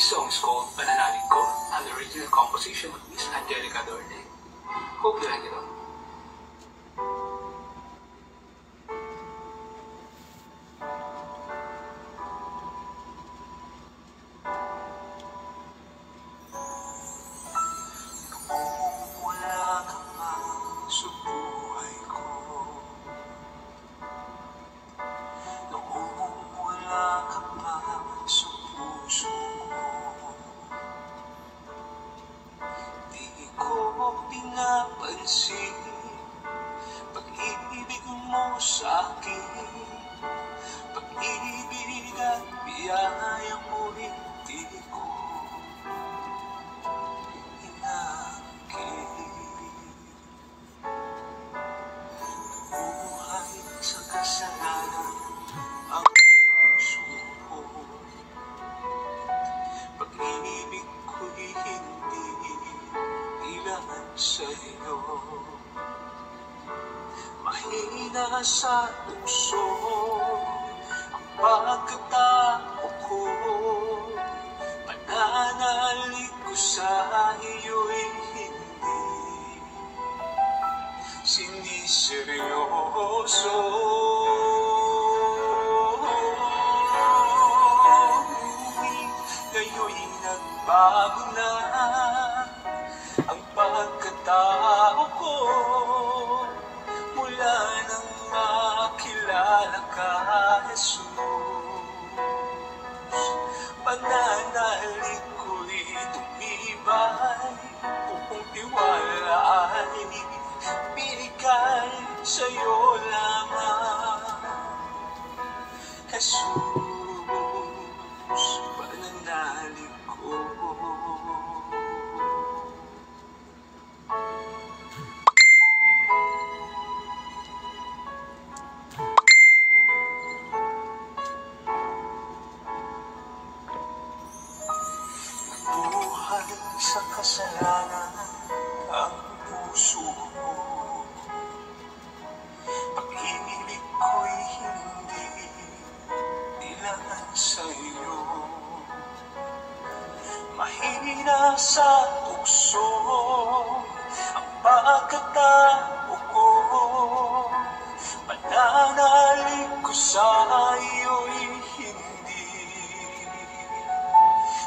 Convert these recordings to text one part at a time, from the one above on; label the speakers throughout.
Speaker 1: This song is called Pananalig Ko, an original composition of Miss Angelica Dorne. Hope you like it all.
Speaker 2: Pinapansin pag-ibig mo sa'kin, pag-ibig at biyaya mo hindi ko inangkin. Buhay sa kasalanan ang puso ko, pag-ibig ko'y hindi ilan sa'yo. Mahina sa puso ang pagkatao ko, pananalig ko sa iyo'y hindi siniseryoso. Ngayon'y nagbago na ang pagkatao ko, mula nang makilala ka, Jesus. Pananalig ko'y tumibay, buong tiwala ay binigay sa'yo lamang, Jesus. Pananalig ko. Buhay sa kasalanan ang puso ko, pag-ibig ko'y hindi ilan sa'yo. Mahina sa tukso ang pagkatao ko, pananalig ko sa iyo'y hindi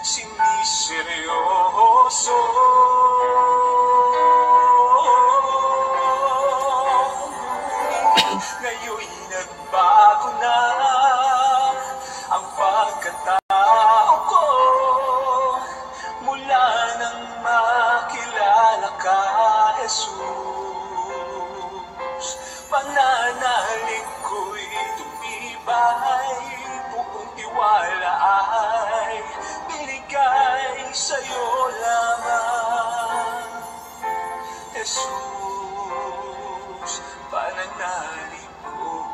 Speaker 2: siniseryoso. Ngayon'y nagbago na ang pagkatao ko, mula nang makilala ka, Jesus. Pananalig ko'y tumibay, buong tiwala ay binigay sa'yo lamang, Jesus. Pananalig ko.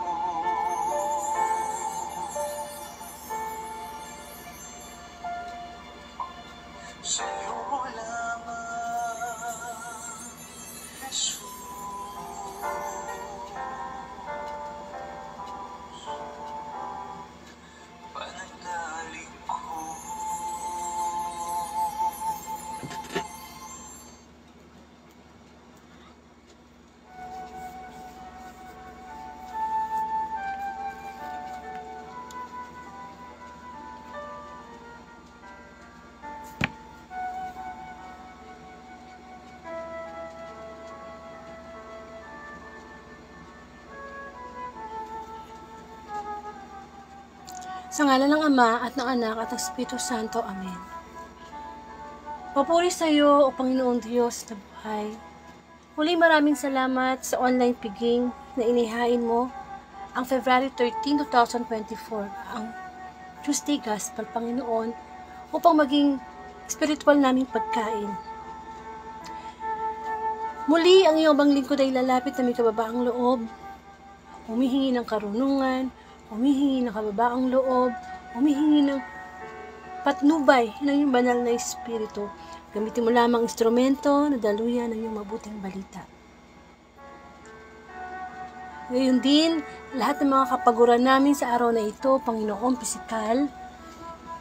Speaker 2: Sa'yo lamang, Jesus. Pananalig ko.
Speaker 3: Sa ngalan ng Ama at ng Anak at ng Espiritu Santo. Amen. Papuri sa iyo, O Panginoong Diyos na buhay. Muli maraming salamat sa online piging na inihain mo ang February 13, 2024, ang Tuesday Gospel, Panginoon, upang maging spiritual naming pagkain. Muli, ang iyong bang lingkod ay lalapit na may kababaang loob, humihingi ng karunungan, humihingi ng kababaang loob, humihingi ng patnubay ng iyong banal na espiritu. Gamitin mo lamang instrumento na daluyan ng iyong mabuting balita. Ngayon din, lahat ng mga kapaguran namin sa araw na ito, Panginoong pisikal,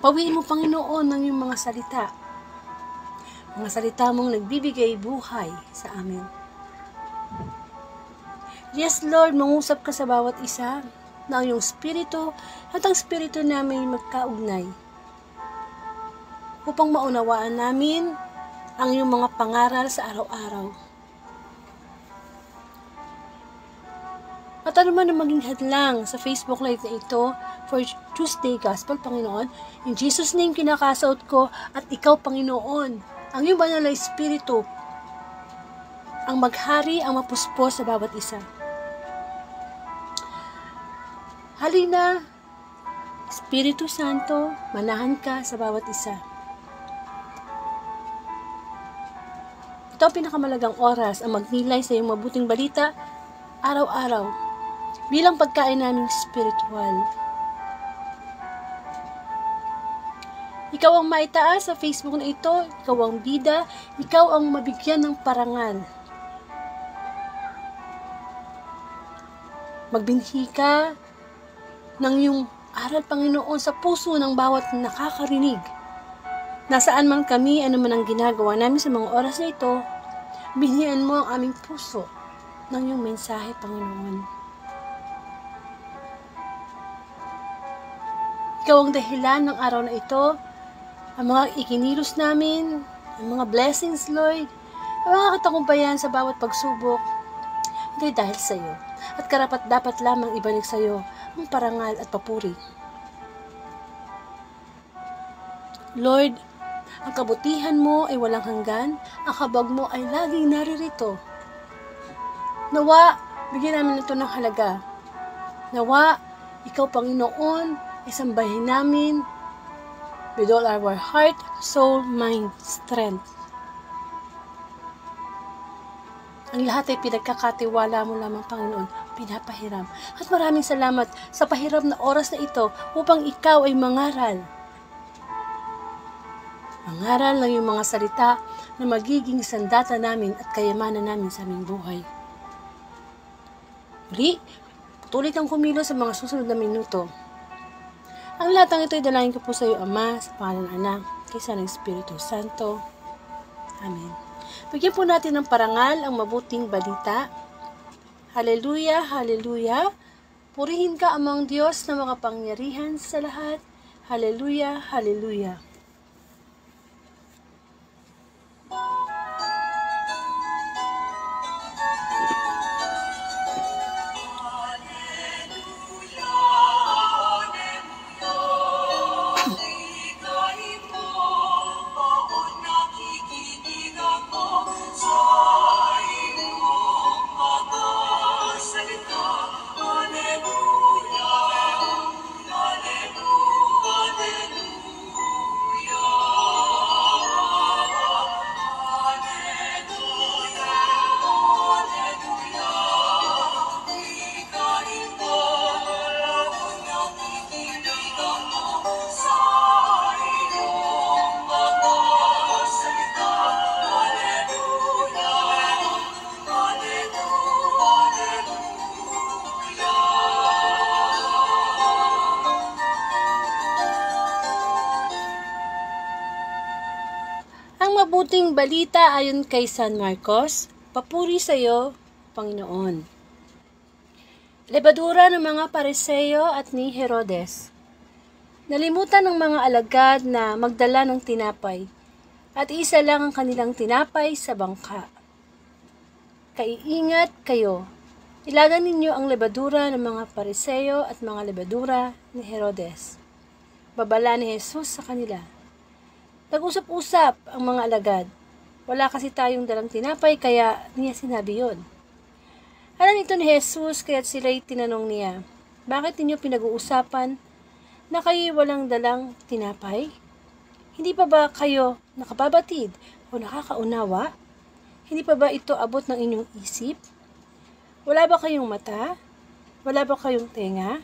Speaker 3: Pawiin mo, Panginoon, ng iyong mga salita. Mga salita mong nagbibigay buhay sa amin. Yes, Lord, mangusap ka sa bawat isa na ang iyong spirito at ang spirito namin magkaugnay upang maunawaan namin ang iyong mga pangaral sa araw-araw. At ano man ang maging hadlang sa Facebook Live na ito for Tuesday Gospel, Panginoon, in Jesus' name kinakasaot ko at ikaw, Panginoon, ang iyong banal na Espiritu, ang maghari, ang mapuspos sa bawat isa. Halina, Espiritu Santo, manahan ka sa bawat isa. Ito ang pinakamalagang oras ang magnilay sa iyong mabuting balita araw-araw bilang pagkain naming spiritual. Ikaw ang maitaas sa Facebook na ito, ikaw ang bida, ikaw ang mabigyan ng parangal. Magbinhi ka ng iyong aral, Panginoon, sa puso ng bawat nakakarinig. Nasaan man kami, ano man ang ginagawa namin sa mga oras na ito, binhian mo ang aming puso ng iyong mensahe, Panginoon. Ikaw ang dahilan ng araw na ito, ang mga ikinilos namin, ang mga blessings, Lord, ang mga katagumpayan sa bawat pagsubok, hindi dahil sa iyo. At karapat dapat lamang ibalik sa iyo ang parangal at papuri. Lord, ang kabutihan mo ay walang hanggan, ang habag mo ay laging naririto. Nawa, bigyan namin ito ng halaga. Nawa, ikaw, Panginoon, ay sambahin namin with all our heart, soul, mind, strength. Ang lahat ay pinagkakatiwala mo lamang, Panginoon, pinapahiram. At maraming salamat sa pahiram na oras na ito upang ikaw ay mangaral. Mangaral ng iyong mga salita na magiging sandata namin at kayamanan namin sa aming buhay. Muli, patuloy kang kumilos sa mga susunod na minuto. Ang lahat ng ito ay dalangin ko po sa iyo, Ama, sa pangalan ng Anak, kaysa ng Espiritu Santo. Amen. Bigyan po natin ng parangal ang mabuting balita. Hallelujah, hallelujah. Purihin ka, Amang Diyos na makapangyarihan sa lahat. Hallelujah, hallelujah. Mabuting balita ayon kay San Marcos, papuri sa iyo, Panginoon. Lebadura ng mga Pariseo at ni Herodes. Nalimutan ng mga alagad na magdala ng tinapay, at isa lang ang kanilang tinapay sa bangka. Kaiingat kayo, ilagan ninyo ang lebadura ng mga Pariseo at mga lebadura ni Herodes. Babala ni Jesus sa kanila. Nag-usap-usap ang mga alagad. Wala kasi tayong dalang tinapay, kaya niya sinabi yon. Alam ito ni Jesus, kaya't sila'y tinanong niya, bakit ninyo pinag-uusapan na kayo walang dalang tinapay? Hindi pa ba kayo nakababatid o nakakaunawa? Hindi pa ba ito abot ng inyong isip? Wala ba kayong mata? Wala ba kayong tenga?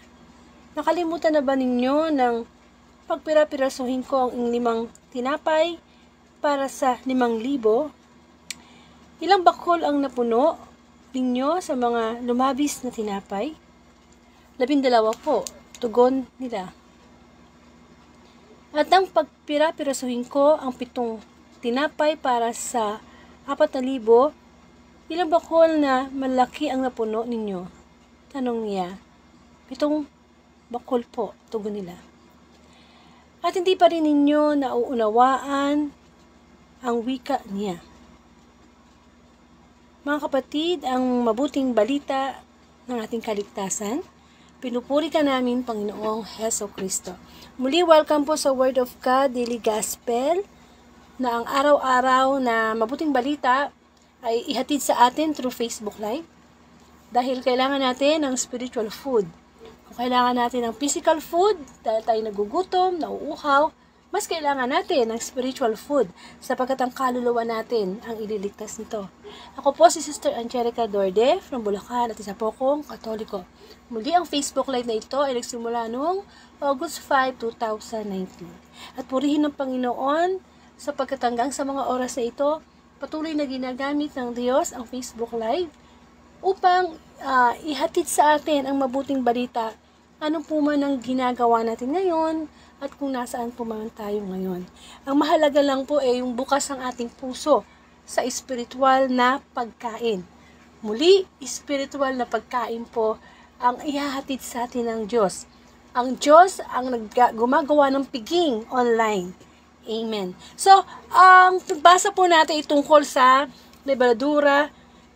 Speaker 3: Nakalimutan na ba ninyo ng pagpira-pirasuhin ko ang 5 tinapay para sa 5,000? Ilang bakol ang napuno ninyo sa mga lumabis na tinapay? 12 po, tugon nila. At ang pagpira-pirasuhin ko ang 7 tinapay para sa 4,000, ilang bakol na malaki ang napuno ninyo? Tanong niya. 7 bakol po, tugon nila. At hindi pa rin ninyo nauunawaan ang wika niya. Mga kapatid, ang mabuting balita ng ating kaligtasan, pinupuri ka namin, Panginoong Heso Kristo. Muli, welcome po sa Word of God Daily Gospel, na ang araw-araw na mabuting balita ay ihatid sa atin through Facebook Live. Dahil kailangan natin ng spiritual food. Kung kailangan natin ng physical food, dahil tayo nagugutom, nauuhaw, mas kailangan natin ng spiritual food sapagkat ang kaluluwa natin ang ililigtas nito. Ako po si Sister Angelica Dorde from Bulacan at isa po kong Katoliko. Muli ang Facebook Live na ito ay nagsimula noong August 5, 2019. At purihin ng Panginoon sapagkat hanggang sa mga oras na ito, patuloy na ginagamit ng Diyos ang Facebook Live upang ihatid sa atin ang mabuting balita, ano po man ang ginagawa natin ngayon at kung nasaan po man tayo ngayon. Ang mahalaga lang po ay yung bukas ng ating puso sa espiritual na pagkain. Muli, espiritual na pagkain po ang ihahatid sa atin ng Diyos. Ang Diyos ang gumagawa ng piging online. Amen. So, ang pagbasa po natin ay tungkol sa libradura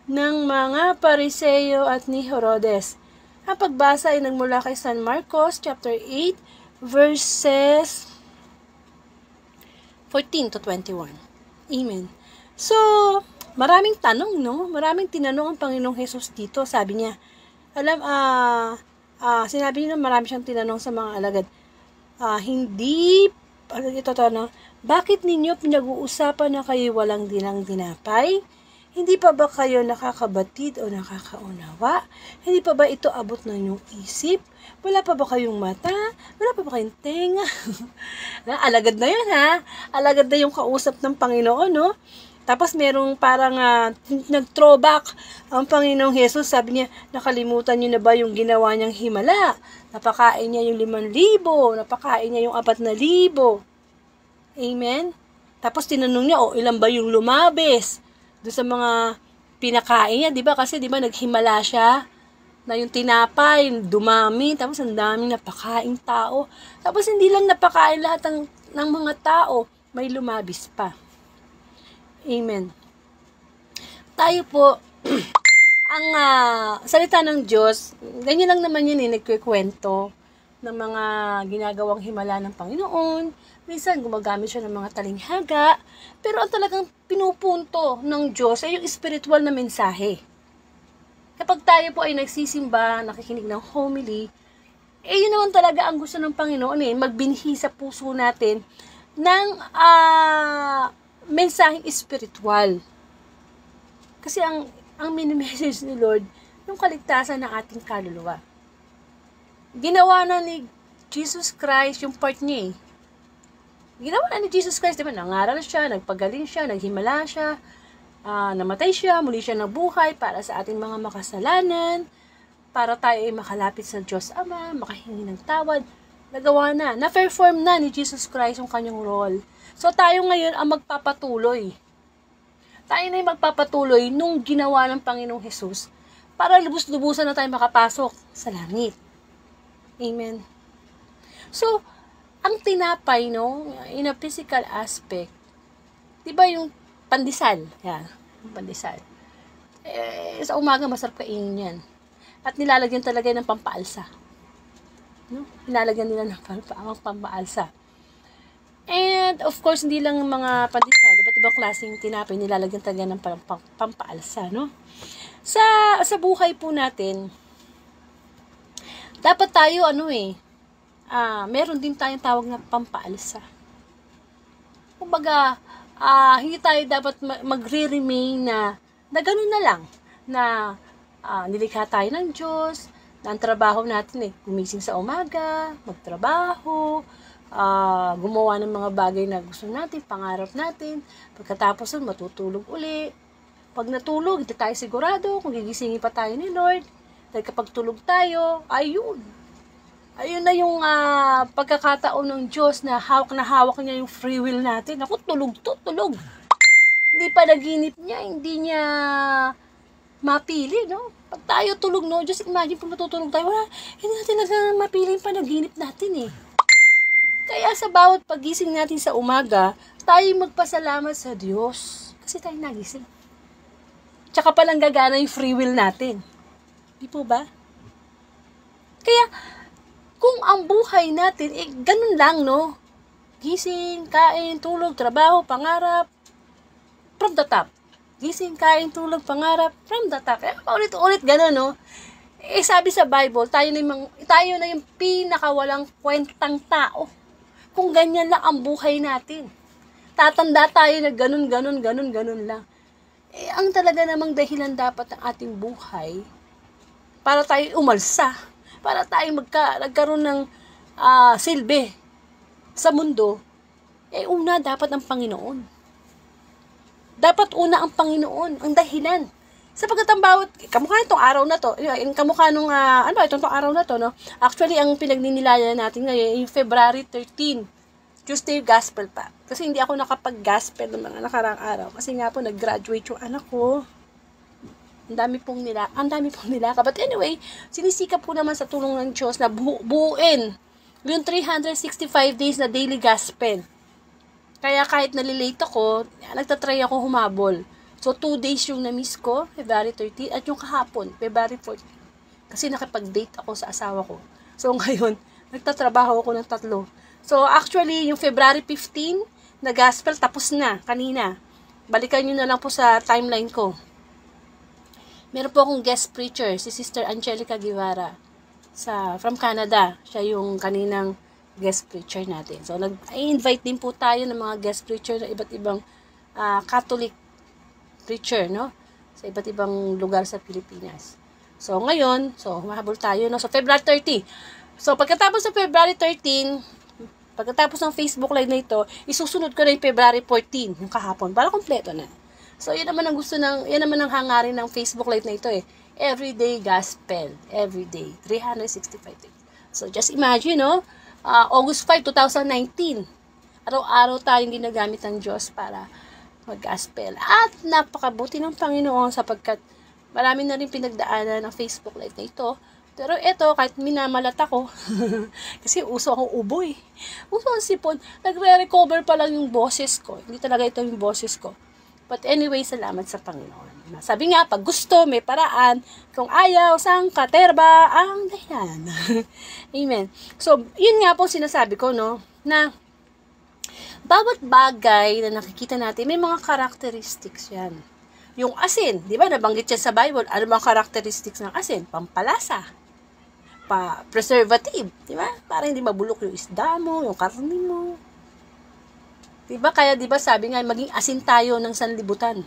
Speaker 3: ng mga Pariseo at ni Herodes. Ang pagbasa ay nagmula kay San Marcos chapter 8 verses 14 to 21. Amen. So, maraming tanong, no? Maraming tinanong ang Panginoong Jesus dito. Sabi niya, sinabi niya na marami siyang tinanong sa mga alagad. Bakit ninyo pinag-uusapan na kayo walang dinang dinapay? Hindi pa ba kayo nakakabatid o nakakaunawa? Hindi pa ba ito abot ng inyong isip? Wala pa ba kayong mata? Wala pa ba kayong tenga? Alagad na yun, ha? Alagad na yung kausap ng Panginoon, no? Tapos merong parang nag-throwback ang Panginoong Jesus. Sabi niya, nakalimutan niyo na ba yung ginawa niyang himala? Napakain niya yung 5,000, napakain niya yung 4,000. Amen? Tapos tinanong niya, ilan ba yung lumabes? Doon sa mga pinakain niya, di ba? Kasi di ba naghimala siya na yung tinapay, dumami, tapos ang daming napakain tao. Tapos hindi lang napakain lahat ng mga tao, may lumabis pa. Amen. Tayo po, ang salita ng Diyos, ganyan lang naman yun, nagkikwento ng mga ginagawang himala ng Panginoon. Minsan, gumagamit siya ng mga talinghaga. Pero ang talagang pinupunto ng Diyos ay yung spiritual na mensahe. Kapag tayo po ay nagsisimba, nakikinig ng homily, yun naman talaga ang gusto ng Panginoon, magbinhi sa puso natin ng mensaheng spiritual. Kasi ang mini-message ni Lord, yung kaligtasan ng ating kaluluwa. Ginawa na ni Jesus Christ yung part niya. Ginawa na ni Jesus Christ, diba? Nangaral siya, nagpagaling siya, naghimala siya, namatay siya, muli siya nabuhay para sa ating mga makasalanan, para tayo ay makalapit sa Diyos Ama, makahingi ng tawad. Nagawa na, na-perform na ni Jesus Christ yung kanyang role. So tayo ngayon ang magpapatuloy. Tayo na yung magpapatuloy nung ginawa ng Panginoong Jesus para lubos-lubusan na tayo makapasok sa langit. Amen. So, ang tinapay, no, in a physical aspect, di ba yung pandesal? Yan, yung pandesal. Sa umaga, masarap kainin yan. At nilalagyan talaga ng pampaalsa. No? Nilalagyan nila ng pampaalsa. And, of course, hindi lang mga pandesal. Iba't ibang klaseng tinapay, nilalagyan talaga ng pampaalsa, no? Sa buhay po natin, dapat tayo, meron din tayong tawag na pampaalsa. Kumbaga, hindi tayo dapat magre-remain na ganun na lang, na nilikha tayo ng Diyos, na ang trabaho natin gumising sa umaga, magtrabaho, gumawa ng mga bagay na gusto natin, pangarap natin, pagkatapos nun, matutulog uli. Pag natulog, hindi tayo sigurado kung gigisingin pa tayo ni Lord. Dahil kapag tulog tayo, ayun, Ayun na yung pagkakataon ng Diyos na hawak niya yung free will natin. Ako, tulog to, tulog. Hindi pa naginip niya, hindi niya mapili, no? Pag tayo tulog, no? Just imagine kung matutulog tayo, wala, hindi natin mapili yung panaginip natin, eh. Kaya sa bawat pagising natin sa umaga, tayo magpasalamat sa Diyos. Kasi tayo nagising. Tsaka palang gagana yung free will natin. Di po ba? Kaya, kung ang buhay natin, ganun lang, no? Gising, kain, tulog, trabaho, pangarap, from the top. Gising, kain, tulog, pangarap, from the top. Ulit-ulit ganun, no? Sabi sa Bible, tayo na yung pinakawalang kwentang tao. Kung ganyan lang ang buhay natin. Tatanda tayo na ganun lang. Ang talaga namang dahilan dapat ng ating buhay, para tayo umalsa, para tayo nagkaroon ng silbi sa mundo, una dapat ang Panginoon. Dapat una ang Panginoon, ang dahilan. Sapagkat ang bawat, kamukha itong araw na to, kamukha nung, itong araw na to, no? Actually, ang pinagninilayan natin ngayon, yung February 13, Tuesday Gospel pa. Kasi hindi ako nakapag-gospel ng mga nakarang araw. Kasi nga po, nag-graduate yung anak ko. Ang dami pong nila. But anyway, sinisikap po naman sa tulong ng Diyos na buuin yung 365 days na daily gospel. Kaya kahit nalilate ako, nagtatry ako humabol. So, 2 days yung na-miss ko, February 30, at yung kahapon, February 14. Kasi nakipag-date ako sa asawa ko. So, ngayon, nagtatrabaho ako ng 3. So, actually, yung February 15 na gospel, tapos na, kanina. Balikan nyo na lang po sa timeline ko. Meron po akong guest preacher, si Sister Angelica Guevara, from Canada. Siya yung kaninang guest preacher natin. So, nag-invite din po tayo ng mga guest preacher na iba't ibang Catholic preacher, no? Sa iba't ibang lugar sa Pilipinas. So, ngayon, mahabol tayo, no? So, February 30. So, pagkatapos ng February 13, pagkatapos ng Facebook Live na ito, isusunod ko na yung February 14, yung kahapon, para kompleto na. So, yan naman ang hangarin ng Facebook Live na ito, eh. Everyday Gospel. Everyday. 365 days. So, just imagine, no? August 5, 2019. Araw-araw tayong ginagamit ng Diyos para mag-gospel. At napakabuti ng Panginoon sapagkat marami na rin pinagdaanan ng Facebook Live na ito. Pero ito, kahit minamalat ako, kasi uso akong uboy. Uso ang sipon. Nagre-recover pa lang yung boses ko. Hindi talaga ito yung boses ko. But anyway, salamat sa Panginoon. Sabi nga, pag gusto, may paraan. Kung ayaw, sang katerba ang dahilan. Amen. So, yun nga po sinasabi ko, no, na bawat bagay na nakikita natin, may mga characteristics yan. Yung asin, di ba, nabanggit yan sa Bible. Ano mga characteristics ng asin? Pampalasa. Preservative, di ba? Para hindi mabulok yung isda mo, yung karne mo. Diba? Kaya diba sabi nga, maging asin tayo ng sanlibutan.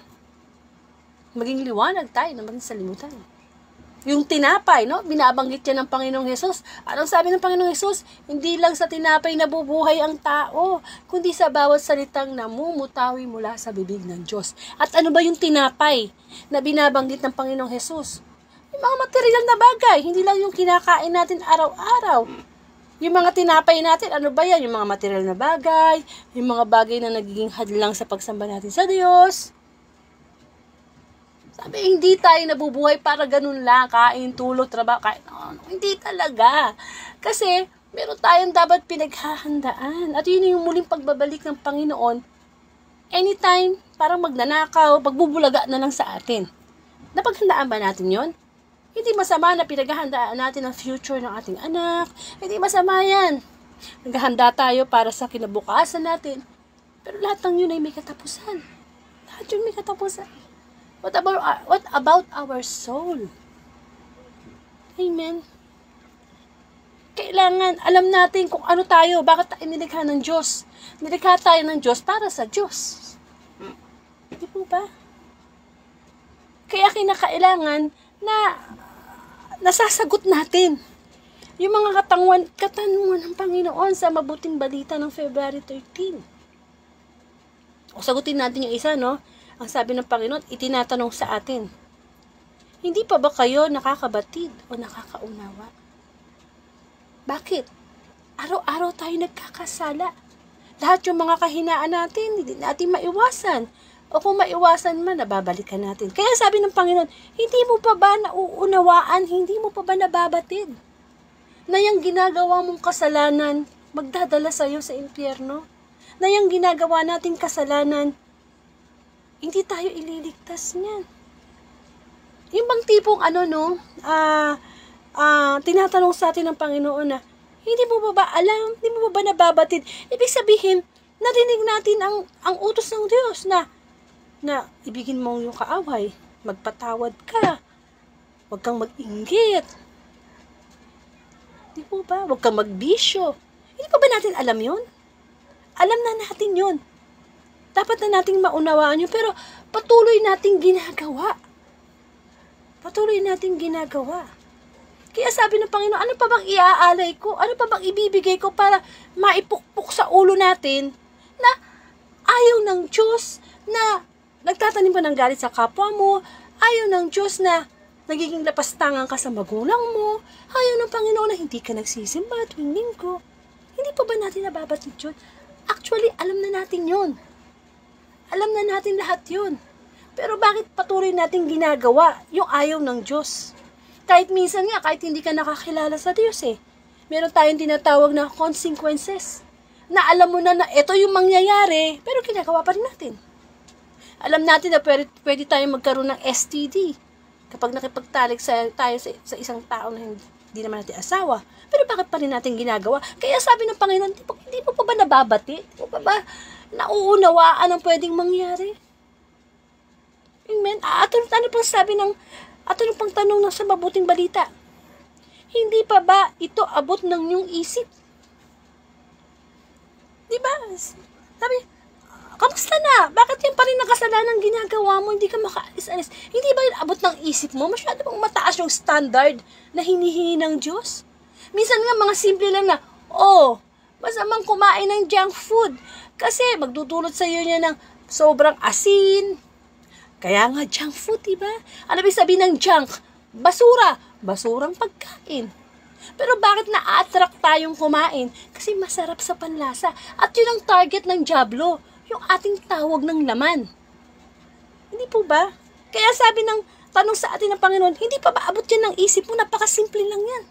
Speaker 3: Maging liwanag tayo ng maging sanlibutan. Yung tinapay, no? Binabanggit yan ng Panginoong Hesus. Anong sabi ng Panginoong Hesus? Hindi lang sa tinapay nabubuhay ang tao, kundi sa bawat salitang namumutawi mula sa bibig ng Diyos. At ano ba yung tinapay na binabanggit ng Panginoong Hesus? Yung mga material na bagay, hindi lang yung kinakain natin araw-araw. Yung mga tinapay natin, ano ba yan? Yung mga material na bagay, yung mga bagay na nagiging hadlang sa pagsamba natin sa Diyos. Sabi, hindi tayo nabubuhay para ganun lang, kain, tulog, trabaho, kain. No, hindi talaga. Kasi, meron tayong dapat pinaghahandaan. At yun yung muling pagbabalik ng Panginoon. Anytime, parang magnanakaw, pagbubulaga na lang sa atin. Napaghandaan ba natin yon? Hindi masama na pinaghahandaan natin ang future ng ating anak. Hindi masama yan. Naghahanda tayo para sa kinabukasan natin. Pero lahat ng yun ay may katapusan. Lahat yun may katapusan. What about our soul? Amen. Kailangan alam natin kung ano tayo, bakit tayo nilikha ng Diyos. Nilikha tayo ng Diyos para sa Diyos. Hindi po ba? Kaya kinakailangan na nasasagot natin yung mga katanungan ng Panginoon sa mabuting balita ng February 13. O sagutin natin yung isa, no? Ang sabi ng Panginoon, itinatanong sa atin, hindi pa ba kayo nakakabatid o nakakaunawa? Bakit? Araw-araw tayo nagkakasala. Lahat yung mga kahinaan natin, hindi natin maiwasan. O kung maiwasan man, nababalikan natin. Kaya sabi ng Panginoon, hindi mo pa ba nauunawaan, hindi mo pa ba nababatid? Na yung ginagawa mong kasalanan, magdadala sa'yo sa impyerno? Na yung ginagawa nating kasalanan, hindi tayo ililigtas niyan. Yung bang tipong tinatanong sa atin ng Panginoon na, hindi mo ba alam, hindi mo ba nababatid? Ibig sabihin, narinig natin ang utos ng Diyos na ibigin mo yung kaaway, magpatawad ka, huwag kang mag-inggit. Di po ba? Huwag kang magbisyo. Hindi pa ba natin alam yun? Alam na natin yun. Dapat na nating maunawaan yun, pero patuloy nating ginagawa. Patuloy nating ginagawa. Kaya sabi ng Panginoon, ano pa bang iaalay ko? Ano pa bang ibibigay ko para maipukpok sa ulo natin na ayaw ng Diyos na nagtatanim pa ng galit sa kapwa mo, ayaw ng Diyos na nagiging lapastangan ka sa magulang mo, ayaw ng Panginoon na hindi ka nagsisimba tuwing linggo. Hindi pa ba natin nababatid yun? Actually, alam na natin yun. Alam na natin lahat yun. Pero bakit patuloy natin ginagawa yung ayaw ng Diyos? Kahit minsan nga, kahit hindi ka nakakilala sa Diyos meron tayong tinatawag na consequences. Na alam mo na ito yung mangyayari, pero ginagawa pa rin natin. Alam natin na pwede tayong magkaroon ng STD kapag nakipagtalik tayo sa isang tao na hindi naman natin asawa. Pero bakit pa rin natin ginagawa? Kaya sabi ng Panginoon, hindi mo pa ba nababati? Hindi mo pa ba nauunawaan ang pwedeng mangyari? Amen? Ano pang sabi ano pang tanong sa mabuting balita? Hindi pa ba ito abot ng iyong isip? Diba? Sabi, kamusta na? Bakit yan pa rin ang kasalanan ginagawa mo? Hindi ka makaalis-alis. Hindi ba yun abot ng isip mo? Masyado bang mataas yung standard na hinihingi ng Diyos? Minsan nga mga simple lang na, masamang kumain ng junk food. Kasi magdudulot sa iyo niya ng sobrang asin. Kaya nga junk food, diba? Ano ba sabihin ng junk? Basura. Basurang pagkain. Pero bakit na-attract tayong kumain? Kasi masarap sa panlasa. At yun ang target ng dyablo. Yung ating tawag ng laman. Hindi po ba? Kaya sabi ng tanong sa atin ng Panginoon, hindi pa ba abot yan ng isip mo? Napakasimple lang yan.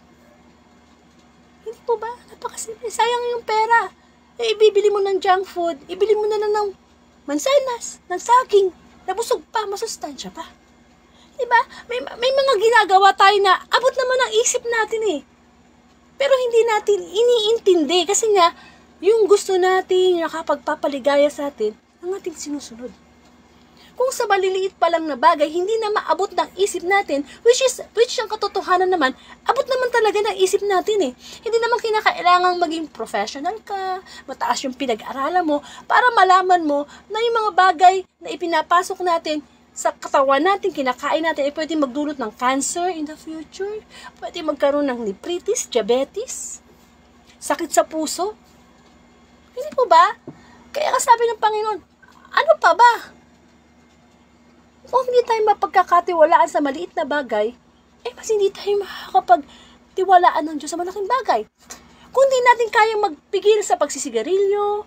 Speaker 3: Hindi po ba? Napakasimple. Sayang yung pera. Ibibili mo ng junk food. Ibili mo na lang ng mansanas, ng saging. Nabusog pa, masustansya pa. Diba? May mga ginagawa tayo na abot naman ang isip natin Pero hindi natin iniintindi kasi nga, yung gusto natin, nakapagpapaligaya sa atin, ang ating sinusunod. Kung sa maliliit pa lang na bagay, hindi na maabot ng isip natin, which ang katotohanan naman, abot naman talaga ng isip natin Hindi naman kinakailangang maging professional ka, mataas yung pinag-aralan mo, para malaman mo na yung mga bagay na ipinapasok natin sa katawan natin, kinakain natin, pwede magdulot ng cancer in the future, pwede magkaroon ng nephritis, diabetes, sakit sa puso. Hindi po ba? Kaya sabi ng Panginoon, ano pa ba? Kung hindi tayo mapagkakatiwalaan sa maliit na bagay, mas hindi tayo makakapagtiwalaan ng Diyos sa malaking bagay. Kung hindi natin kayang magpigil sa pagsisigarilyo,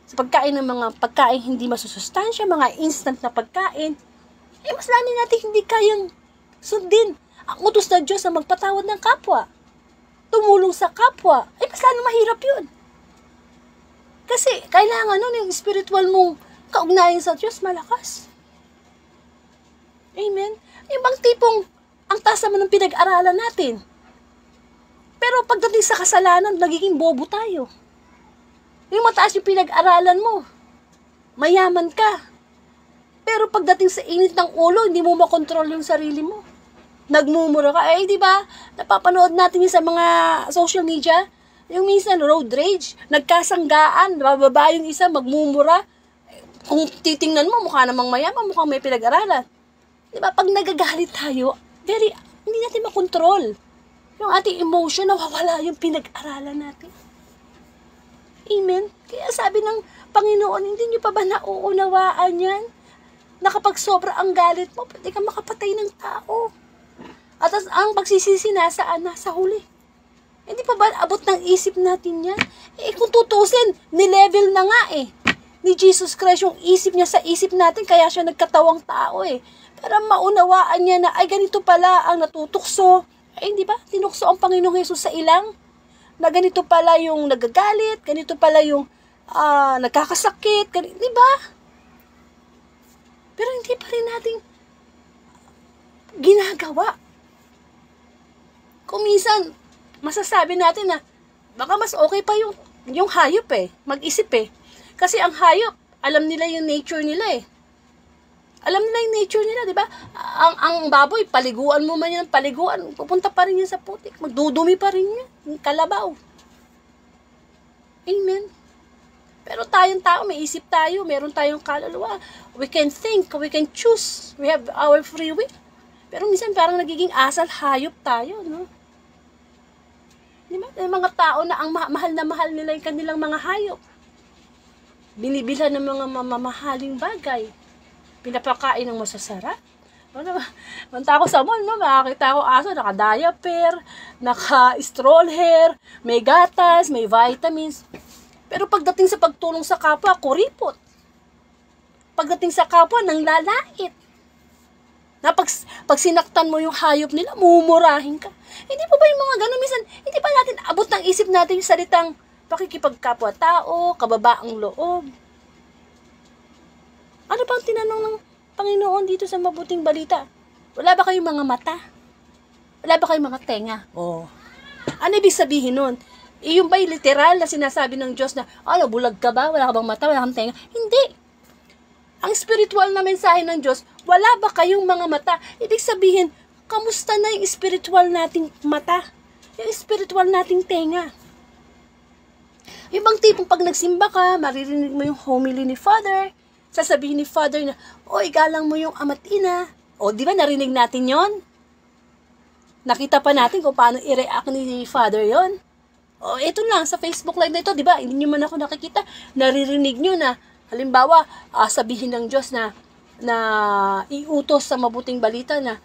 Speaker 3: sa pagkain ng mga pagkain hindi masusustansya, mga instant na pagkain, mas lalo natin hindi kayang sundin ang utos ng Diyos na magpatawad ng kapwa. Tumulong sa kapwa. Mas lalo mahirap yun. Kasi kailangan nun yung spiritual mong kaugnayan sa Diyos malakas. Amen? Yung bang tipong ang taas naman ng pinag-aralan natin. Pero pagdating sa kasalanan, nagiging bobo tayo. Yung mataas yung pinag-aralan mo, mayaman ka. Pero pagdating sa init ng ulo, hindi mo makontrol yung sarili mo. Nagmumura ka. Di ba? Napapanood natin yung sa mga social media. Yung minsan, road rage. Nagkasanggaan. Bababa yung isa, magmumura. Kung titingnan mo, mukha namang mayaman, mukhang may pinag-aralan. Di ba? Pag nagagalit tayo, hindi natin makontrol. Yung ating emotion, nawawala yung pinag-aralan natin. Amen? Kaya sabi ng Panginoon, hindi nyo pa ba nauunawaan yan? Na kapag sobra ang galit mo, pwede ka makapatay ng tao. At ang pagsisisi nasa huli. Hindi pa ba abot ng isip natin yan? Kung tutusin, ni-level na nga ni Jesus Christ yung isip niya sa isip natin, kaya siya nagkatawang tao Para maunawaan niya na, ay ganito pala ang natutukso. Hindi ba? Tinukso ang Panginoong Jesus sa ilang. Na ganito pala yung nagagalit, ganito pala yung nagkakasakit, di ba? Pero hindi pa rin natin ginagawa. Kung minsan, masasabi natin na baka mas okay pa yung hayop mag-isip Kasi ang hayop, alam nila yung nature nila Alam nila yung nature nila, di ba? Ang baboy, paliguan mo man yan, paliguan, pupunta pa rin yan sa putik. Magdudumi pa rin yan, yung kalabaw. Amen. Pero tayong tao, may isip tayo, meron tayong kaluluwa. We can think, we can choose. We have our free will. Pero minsan parang nagiging asal hayop tayo, no? Di ba? May mga tao na ang mahal na mahal nila yung kanilang mga hayop. Binibilhan ng mga mamahaling bagay. Pinapakain ng masasarap. Punta ako sa mall, makakita ako aso, naka-diaper, naka-stroll hair, may gatas, may vitamins. Pero pagdating sa pagtulong sa kapwa, kuripot. Pagdating sa kapwa, nang lalait. Pag sinaktan mo yung hayop nila, mumurahin ka. Hindi pa ba yung mga ganun? Minsan, hindi pa natin abot ng isip natin yung salitang pakikipagkapwa-tao, kababaang loob. Ano bang tinanong ng Panginoon dito sa mabuting balita? Wala ba kayong mga mata? Wala ba kayong mga tenga? Ano ibig sabihin nun? Yung ba'y literal na sinasabi ng Diyos na, bulag ka ba? Wala ka bang mata? Wala kang tenga? Hindi. Ang spiritual na mensahe ng Diyos, wala ba kayong mga mata? Ibig sabihin, kamusta na yung spiritual nating mata? Yung spiritual nating tenga? Yung bang tipong pag nagsimba ka, maririnig mo yung homily ni Father, sasabihin ni Father na, igalang mo yung ama't ina. Di ba narinig natin yon? Nakita pa natin kung paano i-react ni Father yon. Ito lang, sa Facebook Live na ito, di ba? Hindi nyo man ako nakikita, naririnig nyo na, halimbawa, sabihin ng Diyos na iutos sa mabuting balita na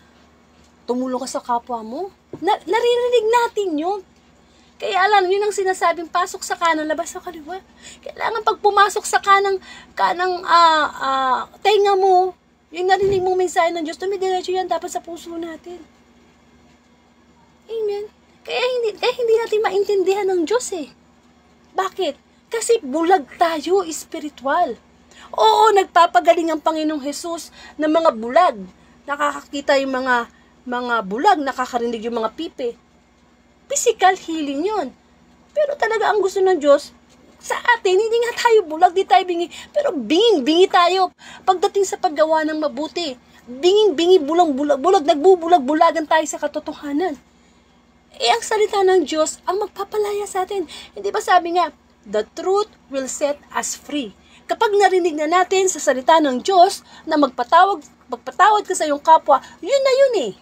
Speaker 3: tumulong ka sa kapwa mo. Naririnig natin yun. Kaya alam, yun ang sinasabing pasok sa kanan, labas sa kaliwa. Kailangan pag pumasok sa kanang tenga mo, yung narinig mong mensahe ng Diyos, tumidiretso yan dapat sa puso natin. Amen. Kaya hindi natin maintindihan ng Diyos Bakit? Kasi bulag tayo, spiritual. Oo, nagpapagaling ang Panginoong Jesus ng mga bulag. Nakakakita yung mga bulag, nakakarinig yung mga pipe. Physical healing yun. Pero talaga ang gusto ng Diyos, sa atin, hindi nga tayo bulag, di tayo bingi. Pero bingi tayo. Pagdating sa paggawa ng mabuti, bingi, bulag, nagbubulag-bulagan tayo sa katotohanan. Ang salita ng Diyos ang magpapalaya sa atin. Hindi ba sabi nga, the truth will set us free. Kapag narinig na natin sa salita ng Diyos na magpatawad ka sa iyong kapwa, yun na yun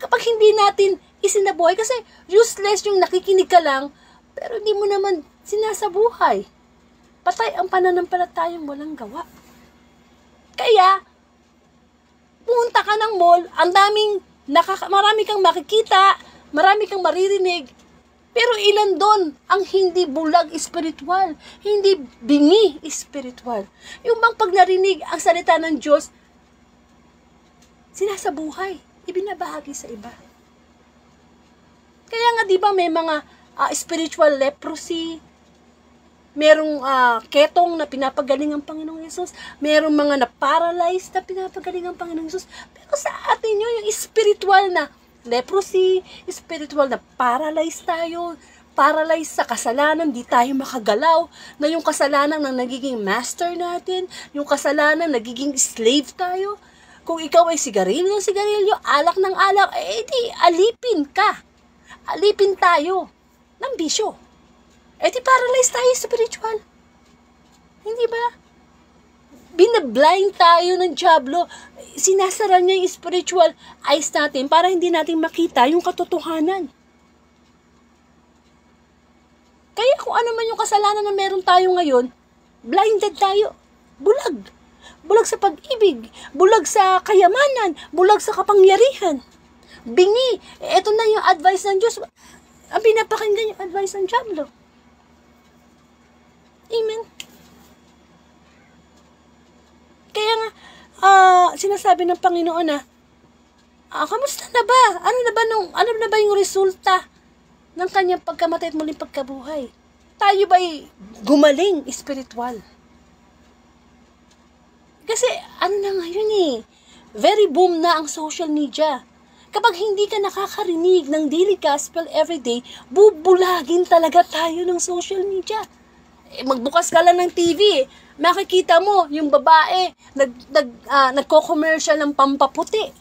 Speaker 3: Kapag hindi natin isinabuhay, kasi useless yung nakikinig ka lang, pero hindi mo naman sinasabuhay. Patay ang pananampalatayang walang gawa. Kaya, punta ka ng mall, marami kang makikita, marami kang maririnig, pero ilan doon ang hindi bulag espiritual, hindi bingi espiritual. Yung bang pag narinig ang salita ng Diyos, sinasabuhay, ibinabahagi sa iba. Kaya nga 'di ba may mga spiritual leprosy, merong ketong na pinapagaling ang Panginoong Hesus, merong mga na-paralyzed na pinapagaling ang Panginoong Hesus. Pero sa atin yung spiritual na leprosy, spiritual na paralyzed tayo, paralyzed sa kasalanan, di tayo makagalaw, na yung kasalanan na nagiging master natin, yung kasalanan nagiging slave tayo. Kung ikaw ay sigarilyo, alak ng alak, di alipin ka. Alipin tayo ng bisyo. Di paralyzed tayo spiritual. Hindi ba? Binablind tayo ng dyablo. Sinasara niya yung spiritual eyes natin para hindi natin makita yung katotohanan. Kaya kung ano man yung kasalanan na meron tayo ngayon, blinded tayo. Bulag. Bulag sa pag-ibig. Bulag sa kayamanan. Bulag sa kapangyarihan. Bingi. Ito na yung advice ng Diyos. ang pinapakinggan yung advice ng Diablo. Amen. Kaya nga, sinasabi ng Panginoon na, kamusta na ba? Ano na ba yung resulta ng kanyang pagkamatay at muling pagkabuhay? Tayo ba'y gumaling spiritual? Kasi, na ngayon very boom na ang social media. Kapag hindi ka nakakarinig ng daily gospel everyday, bubulagin talaga tayo ng social media. Magbukas ka lang ng TV, makikita mo yung babae nagko-commercial ng pampaputi.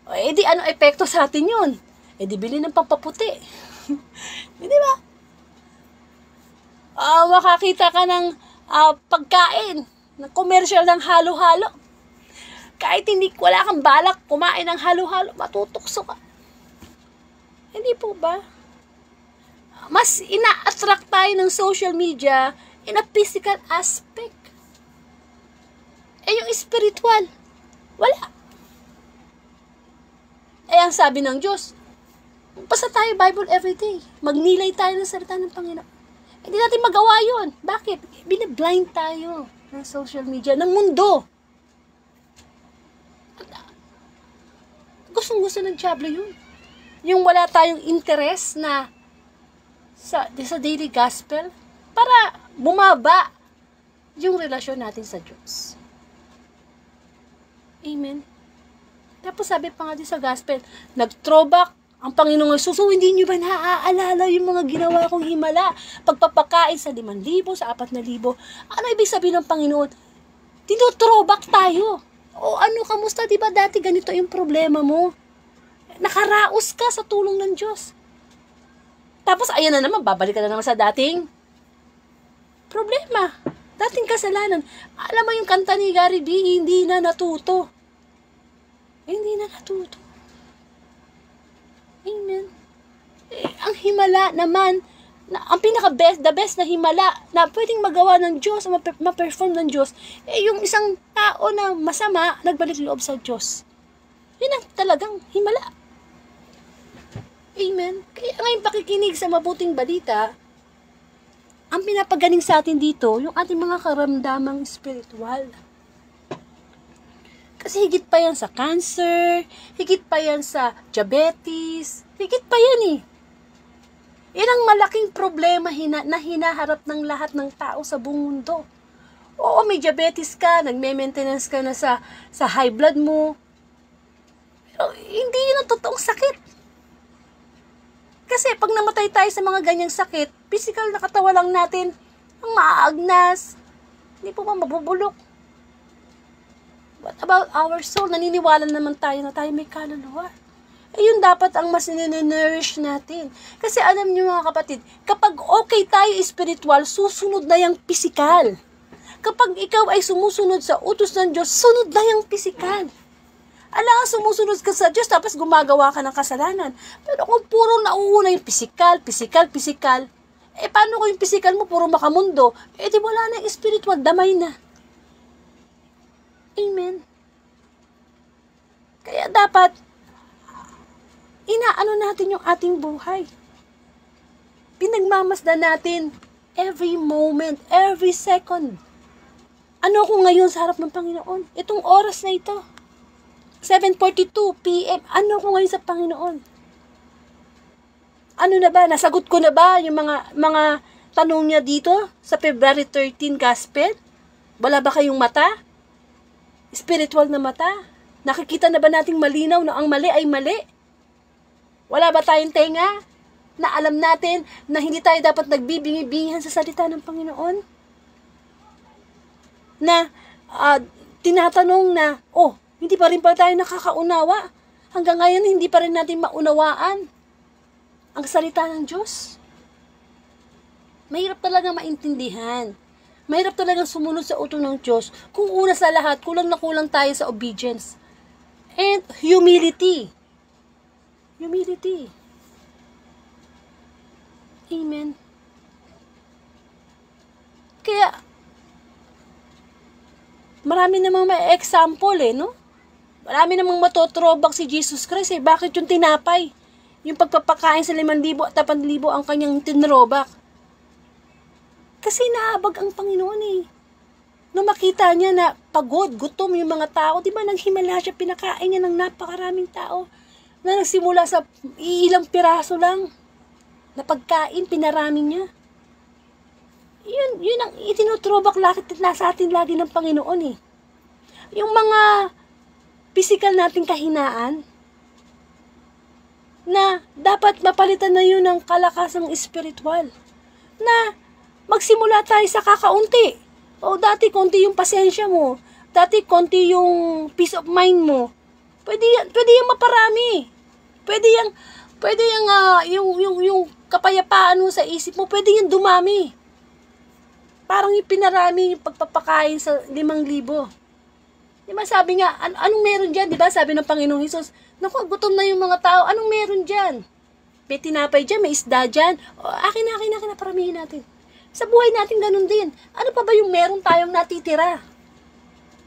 Speaker 3: Di ano epekto sa atin yun? Di bili ng pampaputi. Di ba? Makakita ka ng pagkain, ng commercial ng halo-halo. Kahit wala kang balak kumain ng halo-halo, matutukso ka. Hindi po ba? Mas ina-attract tayo ng social media in a physical aspect. Yung spiritual, wala. Ang sabi ng Diyos, basta tayo Bible everyday. Magnilay tayo ng salita ng Panginoon. Hindi natin magawa yun. Bakit? Binablind tayo ng social media, ng mundo. Gustong-gusto ng Diablo yun. Yung wala tayong interest na sa daily gospel para bumaba yung relasyon natin sa Diyos. Amen. Tapos sabi pa nga din sa gospel, nag-throwback ang Panginoong Jesus. So, hindi nyo ba naaalala yung mga ginawa kong himala? Pagpapakain sa 5,000, sa 4,000. Ano ibig sabihin ng Panginoon? Tino-throwback tayo. O kamusta? Diba dati ganito yung problema mo? Nakaraos ka sa tulong ng Diyos. Tapos, ayan na naman, babalik ka na naman sa dating problema. Dating kasalanan. Alam mo yung kanta ni Gary B, hindi na natuto. Hindi na natuto. Amen. Ang himala naman, ang the best na himala na pwedeng magawa ng Diyos, ma-perform ng Diyos, yung isang tao na masama, nagbalik loob sa Diyos. Yun ang talagang himala. Amen. Kaya ngayon pakikinig sa mabuting balita, ang pinapagaling sa atin dito, yung ating mga karamdamang spiritual. Kasi higit pa yan sa cancer, higit pa yan sa diabetes, higit pa yan Yan ang malaking problema na hinaharap ng lahat ng tao sa buong mundo. Oo, may diabetes ka, nagme-maintenance ka na sa high blood mo. Pero hindi yun ang totoong sakit. Kasi pag namatay tayo sa mga ganyang sakit, physical na katawan lang natin ang maaagnas. Hindi po ba mabubulok? What about our soul? Naniniwala naman tayo na tayo may kaluluwa. Yun dapat ang mas nini-nourish natin. Kasi alam niyo mga kapatid, kapag okay tayo spiritual, susunod na yung physical. Kapag ikaw ay sumusunod sa utos ng Diyos, sunod na yung physical. Alam, sumusunod ka sa Diyos, tapos gumagawa ka ng kasalanan. Pero kung puro nauuna yung physical, paano kung yung physical mo puro makamundo? Di wala na yung spiritual, damay na. Amen. Kaya dapat, inaano natin yung ating buhay. Pinagmamasdan natin every moment, every second. Ano ako ngayon sa harap ng Panginoon? Itong oras na ito. 7:42 p.m. Ano ako ngayon sa Panginoon? Ano na ba? Nasagot ko na ba yung mga tanong niya dito sa February 13 Gospel? Wala ba kayong mata? Spiritual na mata? Nakikita na ba nating malinaw na ang mali ay mali? Wala ba tayong tenga na alam natin na hindi tayo dapat nagbibingi-bingihan sa salita ng Panginoon? Na tinatanong na, hindi pa rin pa tayo nakakaunawa. Hanggang ngayon, hindi pa rin natin maunawaan ang salita ng Diyos. Mahirap talaga maintindihan. Mahirap talaga sumunod sa utos ng Diyos. Kung una sa lahat, kulang na kulang tayo sa obedience. And humility. Humility. Amen. Kaya, marami namang may example no? Marami namang matotrobak si Jesus Christ Bakit yung tinapay? yung pagpapakain sa 5,000 at 8,000 ang kanyang tinrobak. Kasi naabag ang Panginoon eh. Nung makita niya na pagod, gutom yung mga tao, di ba naghimala siya, pinakain niya ng napakaraming tao na nagsimula sa ilang piraso lang na pagkain, pinarami niya. Yun ang itinutrobak sa atin lagi ng Panginoon eh. Yung mga physical nating kahinaan, na dapat mapalitan na yun ng kalakasang espiritual. Na magsimula tayo sa kakaunti. O dati konti yung pasensya mo. Dati konti yung peace of mind mo. Pwede yung maparami. Pwede yung kapayapaan mo sa isip mo, pwede yung dumami. Parang yung pinarami yung pagpapakain sa 5,000. Diba sabi nga, anong meron dyan? Diba sabi ng Panginoong Hesus, naku, gutom na yung mga tao, anong meron dyan? May tinapay dyan, may isda dyan. O, akin na, paramihin natin. Sa buhay natin ganun din. Ano pa ba yung meron tayong natitira?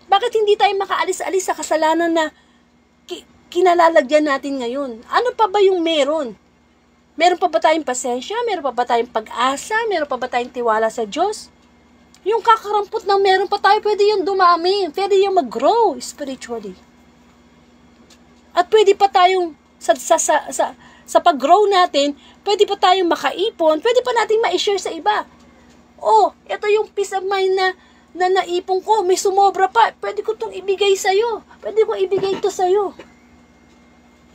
Speaker 3: Bakit hindi tayo makaalis-alis sa kasalanan na kinalalagyan natin ngayon? Ano pa ba yung meron? Meron pa ba tayong pasensya? Meron pa ba tayong pag-asa? Meron pa ba tayong tiwala sa Diyos? Yung kakarampot na meron pa tayo, pwede yung dumami. Pwede yung mag-grow spiritually. At pwede pa tayong, sa pag-grow natin, pwede pa tayong makaipon, pwede pa natin ma-share sa iba. Oh, ito yung peace of mind na naipon ko, may sumobra pa, pwede ko itong ibigay sa'yo. Pwede ko ibigay ito sa'yo.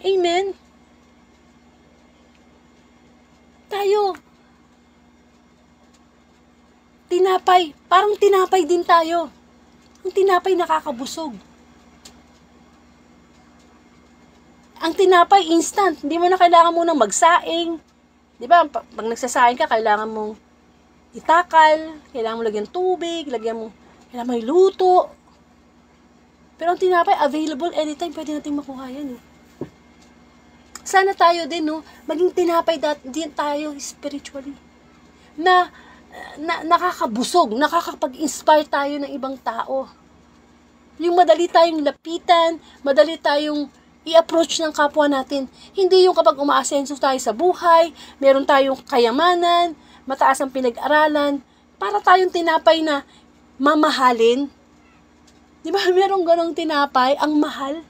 Speaker 3: Amen? Tayo, tinapay, parang tinapay din tayo. Ang tinapay nakakabusog. Ang tinapay instant, hindi mo na kailangan munang magsaing. 'Di ba? Pag nagsasaing ka, kailangan mong itakal, kailangan mo lagyan tubig, kailangan mo iluto. Pero ang tinapay available anytime, pwede nating makuha 'yan eh. Sana tayo din, no, maging tinapay din tayo spiritually. Na nakakabusog, nakakapag-inspire tayo ng ibang tao. Yung madali tayong lapitan, madali tayong i-approach ng kapwa natin. Hindi yung kapag umaasenso tayo sa buhay, meron tayong kayamanan, mataas ang pinag-aralan, para tayong tinapay na mamahalin. Di ba merong ganong tinapay, ang mahal?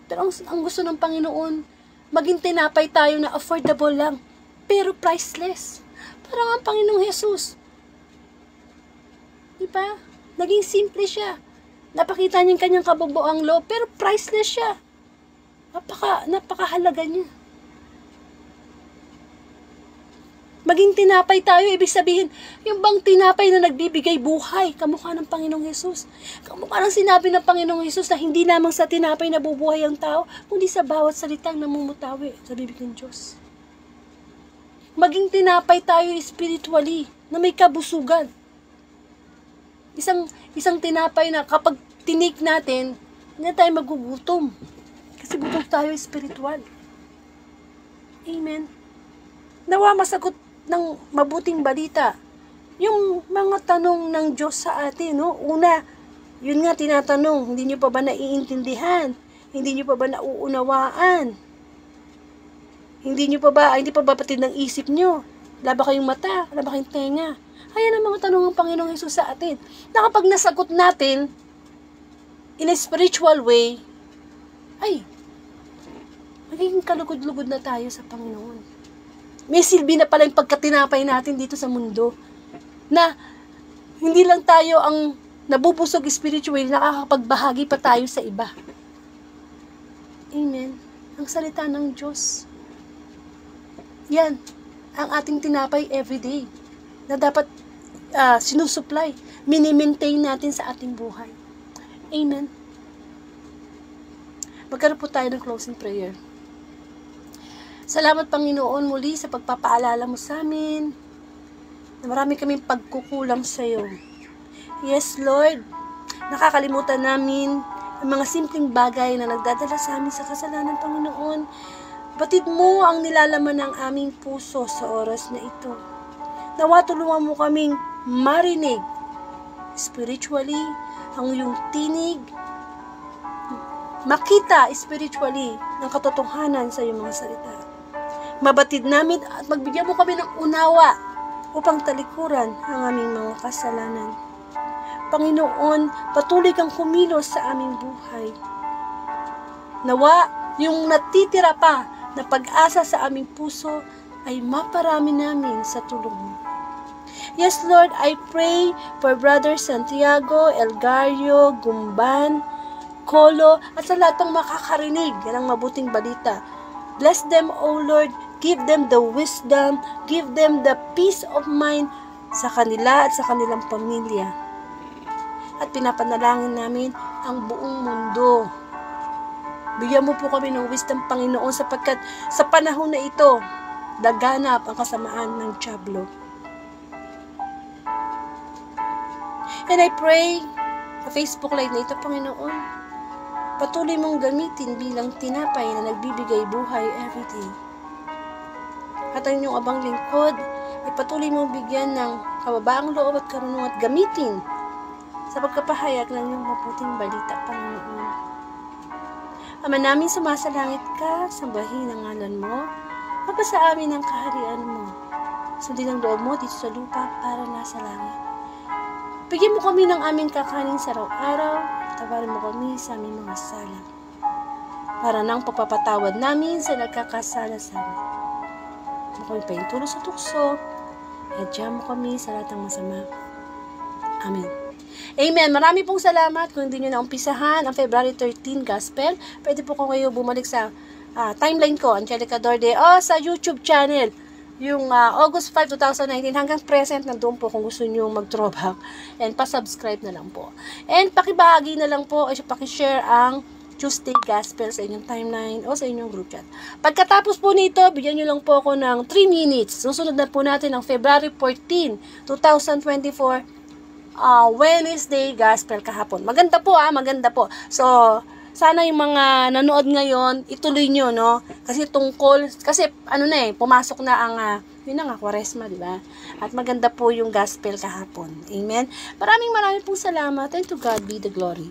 Speaker 3: Pero ang gusto ng Panginoon, maging tinapay tayo na affordable lang, pero priceless. Parang ang Panginoong Hesus. Diba? Naging simple siya. Napakita niya yung kanyang kabubuang loob, pero priceless siya. Napakahalaga niya. Maging tinapay tayo, ibig sabihin, yung bang tinapay na nagbibigay buhay, kamukha ng Panginoong Hesus. Kamukha ng sinabi ng Panginoong Hesus na hindi lamang sa tinapay na bubuhay ang tao, kundi sa bawat salitang namumutawi sa bibig ng Diyos. Maging tinapay tayo spiritually, na may kabusugan. Isang tinapay na kapag tinik natin, hindi tayo magugutom. Kasi gutom tayo spiritual. Amen. Nawa masagot ng mabuting balita yung mga tanong ng Diyos sa atin, no? Una, yun nga tinatanong, hindi nyo pa ba naiintindihan? Hindi nyo pa ba nauunawaan? Hindi pa ba patid ng isip nyo? Wala ba kayong mata? Wala ba kayong tenga? Ayan ang mga tanong ng Panginoong Hesus sa atin. Na kapag nasagot natin in a spiritual way, ay, magiging kalugod-lugod na tayo sa Panginoon. May silbi na pala yung pagkatinapay natin dito sa mundo. Na hindi lang tayo ang nabubusog spiritually, nakakapagbahagi pa tayo sa iba. Amen. Ang salita ng Diyos. Yan, ang ating tinapay everyday. Na dapat sinusupply, mini-maintain natin sa ating buhay. Amen. Magkaroon po tayo ng closing prayer. Salamat Panginoon muli sa pagpapaalala mo sa amin na marami kaming pagkukulang sa iyo. Yes Lord, nakakalimutan namin ang mga simpleng bagay na nagdadala sa amin sa kasalanan, Panginoon. Batid mo ang nilalaman ng aming puso sa oras na ito. Nawa tulungan mo kaming marinig spiritually ang iyong tinig, makita spiritually ng katotohanan sa iyong mga salita. Mabatid namin at magbigyan mo kami ng unawa upang talikuran ang aming mga kasalanan. Panginoon, patuloy kang kumilos sa aming buhay. Nawa, yung natitira pa na pag-asa sa aming puso ay maparami namin sa tulong mo. Yes, Lord, I pray for Brother Santiago, Elgario, Gumban, Kolo, at sa lahat ng makakarinig ng mabuting balita. Bless them, O Lord. Give them the wisdom. Give them the peace of mind sa kanila at sa kanilang pamilya. At pinapanalangin namin ang buong mundo. Bigyan mo po kami ng wisdom, Panginoon, sapagkat sa panahon na ito, laganap ang kasamaan ng dyablo. And I pray sa Facebook Live na ito, Panginoon, patuloy mong gamitin bilang tinapay na nagbibigay buhay everyday. At ang inyong abang lingkod ay patuloy mong bigyan ng kababaang loob at karunungan at gamitin sa pagkapahayag ng iyong mabuting balita, Panginoon. Ama namin, sumasalangit ka, sambahin ang ngalan mo, mapasa amin ang kaharian mo. Sundin ang loob mo dito sa lupa para nasa langit. Bigyan mo kami ng aming kakanin sa araw-araw, tawarin mo kami sa aming mga sala. Para nang pagpapatawad namin sa nagkakasala sa amin. Mo kami paintulong sa tukso, at mo kami sa lahat ng masama. Amen. Amen. Marami pong salamat. Kung hindi nyo naumpisahan ang February 13 Gospel, pwede po ko kayo bumalik sa timeline ko, Angelica Dorde, o sa YouTube channel. Yung August 5, 2019 hanggang present, nandoon po kung gusto nyo mag-throwback. And pa-subscribe na lang po. And pakibahagi na lang po, at pakishare ang Tuesday Gospel sa inyong timeline o sa inyong group chat. Pagkatapos po nito, bigyan nyo lang po ako ng 3 minutes. Susunod na po natin ang February 14, 2024, Wednesday Gospel kahapon. Maganda po maganda po. So, sana yung mga nanood ngayon, ituloy nyo, no? Kasi pumasok na ang, yun na nga, Kwaresma, di ba? At maganda po yung gospel kahapon. Amen? Maraming pong salamat, and to God be the glory.